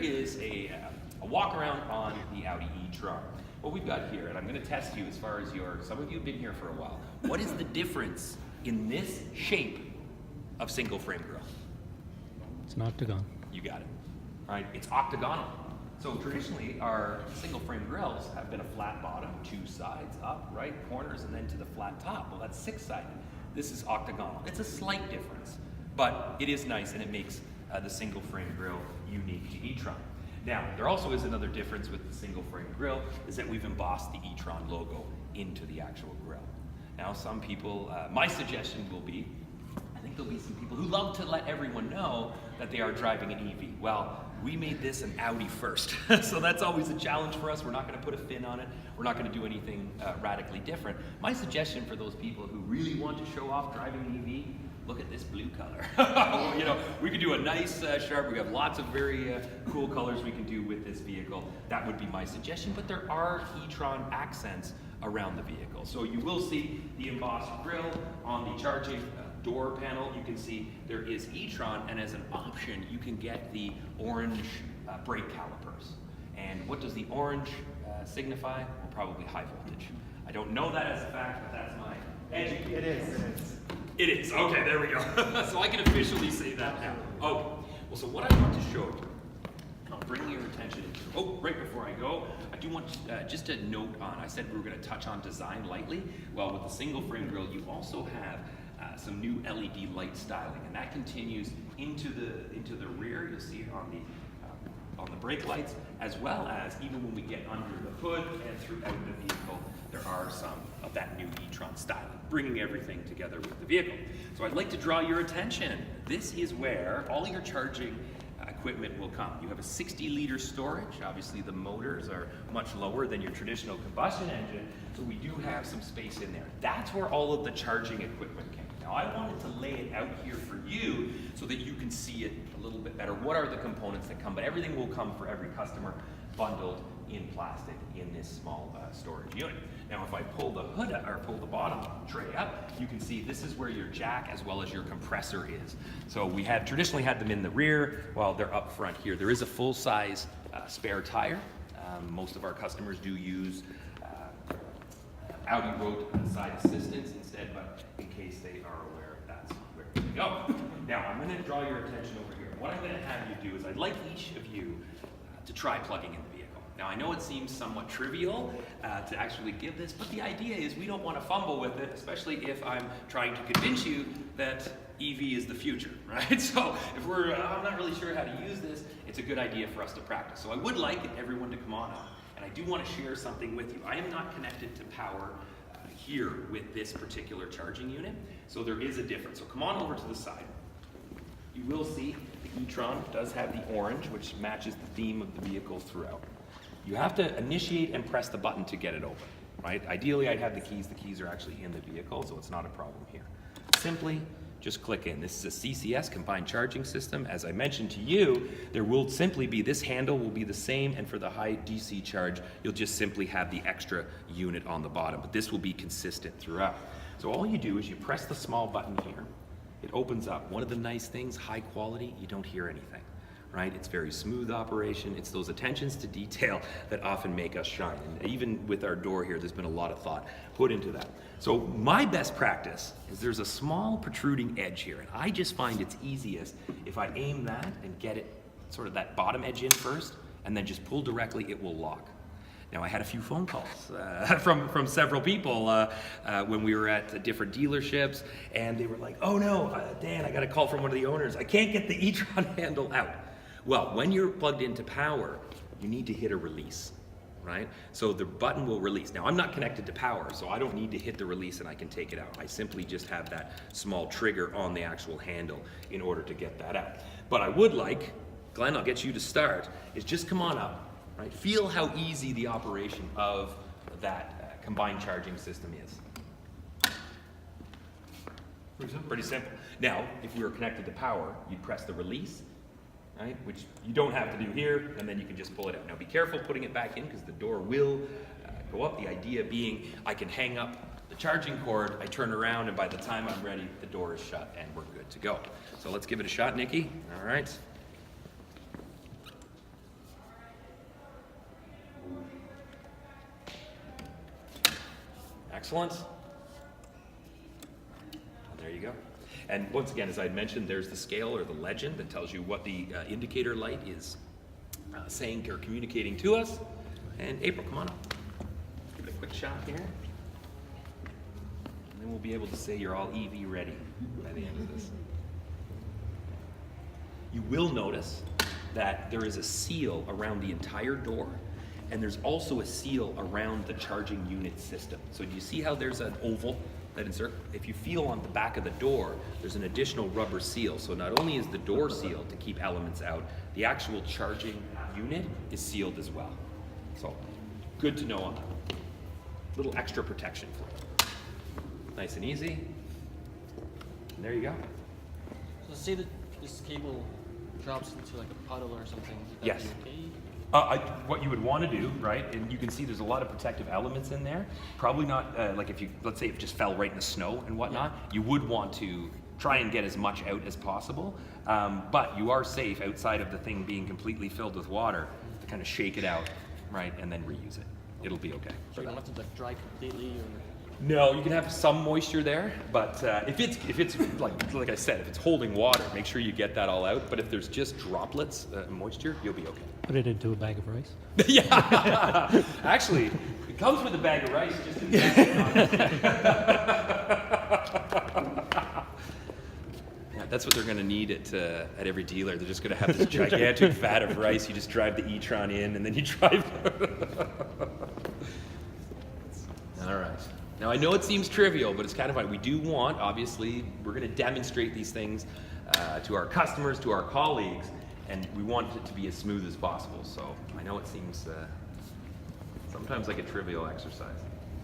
is a walk around on the Audi e-tron. What we've got here, and I'm going to test you as far as some of you have been here for a while. What is the difference in this shape of single frame grille? It's an octagon. You got it. All right, it's octagonal. So traditionally, our single frame grills have been a flat bottom, two sides, up, right, corners, and then to the flat top. Well, that's six-sided. This is octagonal. It's a slight difference, but it is nice, and it makes the single frame grille unique to e-tron. Now, there also is another difference with the single frame grille, is that we've embossed the e-tron logo into the actual grille. Now, some people, my suggestion will be, I think there'll be some people who love to let everyone know that they are driving an EV. Well, we made this an Audi first, so that's always a challenge for us. We're not going to put a fin on it. We're not going to do anything radically different. My suggestion for those people who really want to show off driving an EV, look at this blue color. You know, we could do a nice sharp. We have lots of very cool colors we can do with this vehicle. That would be my suggestion, but there are e-tron accents around the vehicle. So you will see the embossed grille on the charging door panel. You can see there is e-tron, and as an option, you can get the orange brake calipers. And what does the orange signify? Well, probably high voltage. I don't know that as a fact, but that's my education. It is. It is. Okay, there we go. So I can officially say that now. Oh, well, so what I want to show you, I'll bring your attention to, right before I go, I do want just a note on, I said we were going to touch on design lightly. Well, with the single frame grille, you also have some new LED light styling, and that continues into the rear. You'll see it on the brake lights, as well as even when we get under the hood and throughout the vehicle, there are some of that new e-tron styling, bringing everything together with the vehicle. So I'd like to draw your attention. This is where all your charging equipment will come. You have a 60-liter storage. Obviously, the motors are much lower than your traditional combustion engine, so we do have some space in there. That's where all of the charging equipment came. Now, I wanted to lay it out here for you so that you can see it a little bit better. What are the components that come? But everything will come for every customer bundled in plastic in this small storage unit. Now, if I pull the hood or pull the bottom tray up, you can see this is where your jack as well as your compressor is. So we have traditionally had them in the rear while they're up front here. There is a full-size spare tire. Most of our customers do use Audi roadside assistance instead, but in case they are aware, that's where we go. Now, I'm going to draw your attention over here. What I'm going to have you do is I'd like each of you to try plugging in the vehicle. Now, I know it seems somewhat trivial to actually give this, but the idea is we don't want to fumble with it, especially if I'm trying to convince you that EV is the future, right? So if I'm not really sure how to use this, it's a good idea for us to practice. So I would like everyone to come on up, and I do want to share something with you. I am not connected to power here with this particular charging unit, so there is a difference. So come on over to the side. You will see the e-tron does have the orange, which matches the theme of the vehicle throughout. You have to initiate and press the button to get it open, right? Ideally, I'd have the keys. The keys are actually in the vehicle, so it's not a problem here. Simply just click in. This is a CCS, combined charging system. As I mentioned to you, there will simply be, this handle will be the same, and for the high DC charge, you'll just simply have the extra unit on the bottom, but this will be consistent throughout. So all you do is you press the small button here. It opens up. One of the nice things, high quality, you don't hear anything, right? It's very smooth operation. It's those attentions to detail that often make us shine. And even with our door here, there's been a lot of thought put into that. So my best practice is there's a small protruding edge here, and I just find it's easiest if I aim that and get it sort of that bottom edge in first, and then just pull directly, it will lock. Now, I had a few phone calls from several people when we were at different dealerships, and they were like, oh no, Dan, I got a call from one of the owners. I can't get the e-tron handle out. Well, when you're plugged into power, you need to hit a release, right? So the button will release. Now, I'm not connected to power, so I don't need to hit the release and I can take it out. I simply just have that small trigger on the actual handle in order to get that out. But I would like, Glenn, I'll get you to start, is just come on up. Right? Feel how easy the operation of that combined charging system is. Pretty simple. Now, if we were connected to power, you'd press the release, right? Which you don't have to do here, and then you can just pull it out. Now, be careful putting it back in because the door will go up. The idea being I can hang up the charging cord, I turn around, and by the time I'm ready, the door is shut and we're good to go. So let's give it a shot, Nikki. All right. Excellent. There you go. And once again, as I mentioned, there's the scale or the legend that tells you what the indicator light is saying or communicating to us. And April, come on up. Give it a quick shot here. And then we'll be able to say you're all EV ready by the end of this. You will notice that there is a seal around the entire door, and there's also a seal around the charging unit system. So do you see how there's an oval that insert? If you feel on the back of the door, there's an additional rubber seal. So not only is the door sealed to keep elements out, the actual charging unit is sealed as well. So good to know on that. Little extra protection for you. Nice and easy. And there you go. So say that this cable drops into like a puddle or something. Would that Yes. be okay? What you would want to do, right, and you can see there's a lot of protective elements in there. Probably not, like if you, let's say it just fell right in the snow and whatnot, you would want to try and get as much out as possible. But you are safe outside of the thing being completely filled with water to kind of shake it out, right, and then reuse it. It'll be okay. So you don't have to like dry completely or... No, you can have some moisture there, but if it's like I said, if it's holding water, make sure you get that all out. But if there's just droplets of moisture, you'll be okay. Put it into a bag of rice. Yeah, actually, it comes with a bag of rice just in case. Yeah, that's what they're going to need at every dealer. They're just going to have this gigantic vat of rice. You just drive the e-tron in, and then you drive. All right. Now, I know it seems trivial, but it's kind of fun. We do want, obviously, we're going to demonstrate these things to our customers, to our colleagues, and we want it to be as smooth as possible. So I know it seems sometimes like a trivial exercise.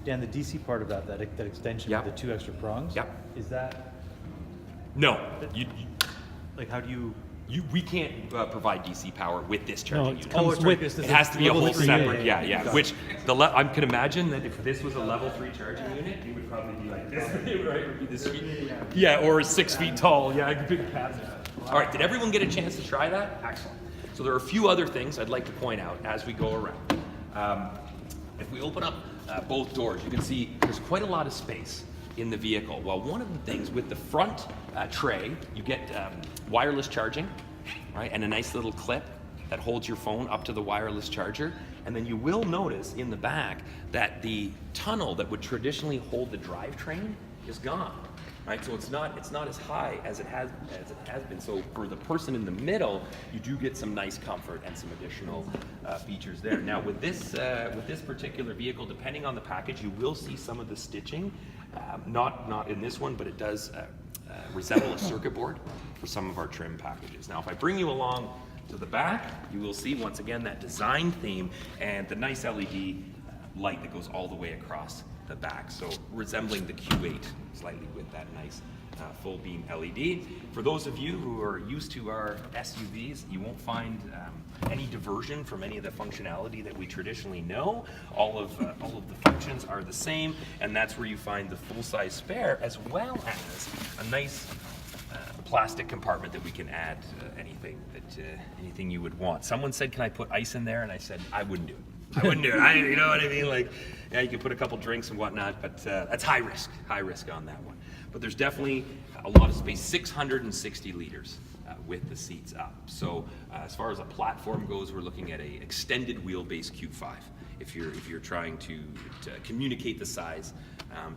Dan, the DC part of that extension Yep. with the 2 extra prongs, Yep. is that, No, like how do you... we can't provide DC power with this charging No, it unit. comes it's right, with. this is It has to be a level whole 3, separate, yeah. yeah. Which I can imagine that if this was a level 3 charging unit, it would probably be like this, right? It would be this feet, yeah, or 6 feet tall, yeah, big pads. All right, did everyone get a chance to try that? Excellent. So there are a few other things I'd like to point out as we go around. If we open up both doors, you can see there's quite a lot of space in the vehicle. Well, one of the things with the front tray, you get wireless charging, right, and a nice little clip that holds your phone up to the wireless charger. And then you will notice in the back that the tunnel that would traditionally hold the drivetrain is gone, right? So it's not as high as it has been. So for the person in the middle, you do get some nice comfort and some additional features there. Now with this particular vehicle, depending on the package, you will see some of the stitching. Not in this one, but it does resemble a circuit board for some of our trim packages. Now, if I bring you along to the back, you will see once again that design theme and the nice LED light that goes all the way across the back. So resembling the Q8 slightly with that nice full beam LED. For those of you who are used to our SUVs, you won't find any diversion from any of the functionality that we traditionally know. All of the functions are the same, and that's where you find the full-size spare, as well as a nice plastic compartment that we can add anything you would want. Someone said, "Can I put ice in there?" And I said, "I wouldn't do it. I wouldn't do it." You know what I mean? Like, yeah, you can put a couple drinks and whatnot, but that's high risk on that one. But there's definitely a lot of space, 660 liters with the seats up. So as far as a platform goes, we're looking at a extended wheelbase Q5 if you're trying to communicate the size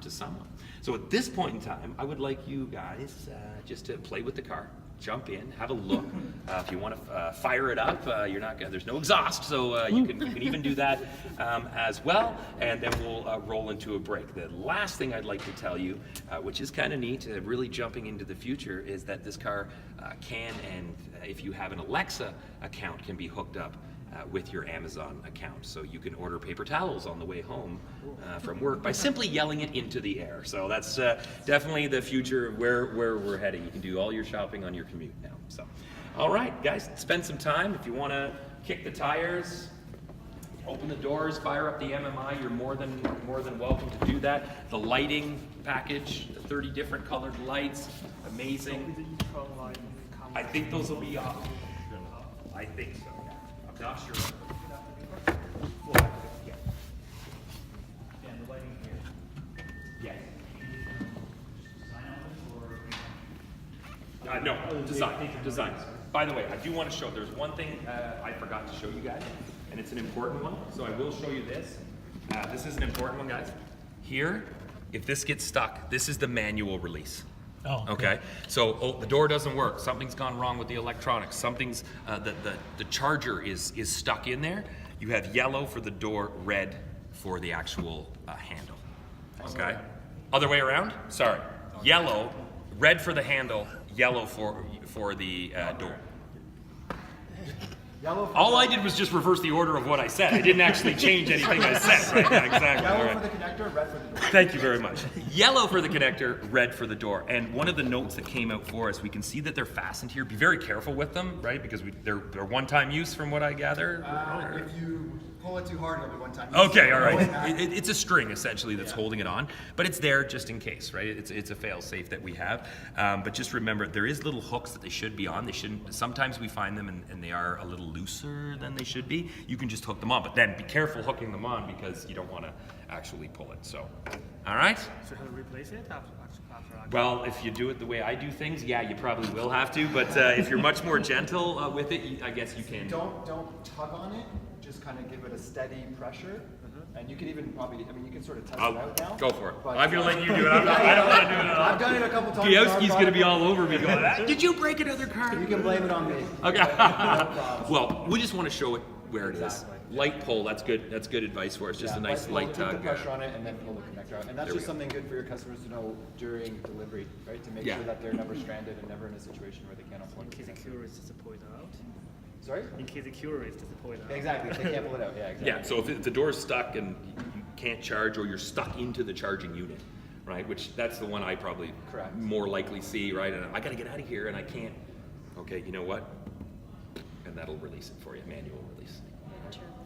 to someone. So at this point in time, I would like you guys just to play with the car. Jump in, have a look. If you want to fire it up, there's no exhaust, so you can even do that as well. And then we'll roll into a break. The last thing I'd like to tell you, which is kind of neat, really jumping into the future, is that this car can, and if you have an Alexa account, can be hooked up with your Amazon account. So you can order paper towels on the way home from work by simply yelling it into the air. So that's definitely the future of where we're heading. You can do all your shopping on your commute now. So, all right, guys, spend some time. If you want to kick the tires, open the doors, fire up the MMI, you're more than welcome to do that. The lighting package, the 30 different colored lights, amazing. I think those will be off. I think so. I'm not sure. Yeah. And the lighting here. Design. By the way, I do want to show, there's one thing I forgot to show you guys, and it's an important one, so I will show you this. This is an important one, guys. Here, if this gets stuck, this is the manual release. Oh, okay. So the door doesn't work. Something's gone wrong with the electronics. Something's the charger is stuck in there. You have yellow for the door, red for the actual handle. Okay. Other way around. Sorry. Yellow, red for the handle, yellow for the door. All I did was just reverse the order of what I said. I didn't actually change anything I said. Right? Yeah, exactly. Yellow All right. for the connector, red for the door. Thank you very much. Yellow for the connector, red for the door. And one of the notes that came out for us, we can see that they're fastened here. Be very careful with them, right? Because they're one-time use from what I gather. If you pull it too hard, it'll be one time. Okay, all right. It's a string essentially that's holding it on, but it's there just in case, right? It's a fail-safe that we have. But just remember, there is little hooks that they should be on. They shouldn't. Sometimes we find them and they are a little looser than they should be. You can just hook them on, but then be careful hooking them on because you don't want to actually pull it. So, all right. So how to replace it after Well, if you do it the way I do things, yeah, you probably will have to. But if you're much more gentle with it, I guess you can. Don't tug on it. Just kind of give it a steady pressure, and you can even probably, you can sort of test it out now. Go for it. But, I'm gonna let you do it. I don't want to do it at all. I've done it a couple times. Gajowski's gonna be all over me going, did you break another car? You can blame it on me. Okay. problem. Well, we just want to show it where it is. Exactly. Light pull, that's good. That's good advice for us. Just a nice light Keep tug. the pressure on it and then pull the connector out. And that's There we just go. something good for your customers to know during delivery, right? To make Yeah. sure that they're never stranded and never in a situation where they can't afford in the case the connector. cure is to pull it out? Sorry? In case the cure is to pull it out. Exactly. If they can't pull it out. Yeah, exactly. Yeah. So if the door's stuck and you can't charge, or you're stuck into the charging unit, right? Which that's the one I probably Correct. more likely see, right? And I got to get out of here and I can't. Okay, you know what? And that'll release it for you, manual release.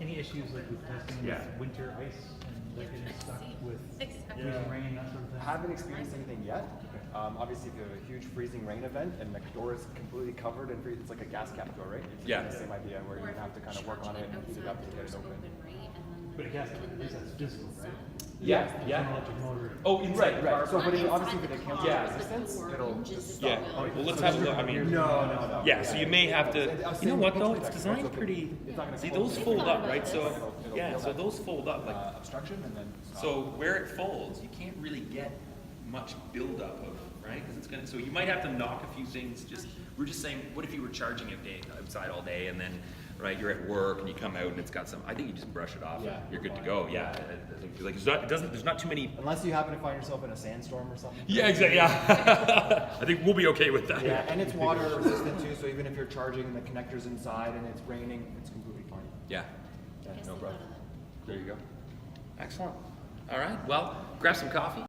Any issues like with testing Yeah. with winter ice and like getting stuck with Exactly. freezing rain, that sort of thing? Haven't experienced anything yet. Obviously, if you have a huge freezing rain event and the door is completely covered and it's like a gas cap door, right? It's Yeah. the same idea where you have to kind of work on it and heat it up to get it open. But a gas tank, at least that's physical, right? Yeah. It's Yeah. an electric motor. Oh, inside the car. So, but if, obviously, if it cancels Yeah. resistance, it'll just Yeah. Well, let's have a look. I mean. No. Yeah, so you may have to, you know what though, it's It's designed okay. pretty, It's not gonna see close those it. fold up, right? So, It'll yeah, feel so that, those fold up, like, obstruction and then stop. so where it folds, you can't really get much buildup of, right? Because it's gonna, so you might have to knock a few things, we're just saying, what if you were charging it outside all day and then, right, you're at work and you come out and it's got some, I think you just brush it off Yeah, and you're good to fine. go, yeah. I think, like, there's not too many, Unless you happen to find yourself in a sandstorm or something. yeah, exactly, yeah. I think we'll be okay with that. Yeah, and it's water resistant too, so even if you're charging the connectors inside and it's raining, it's completely fine. Yeah. Yeah, no problem. There you go. Excellent. All right, well, grab some coffee.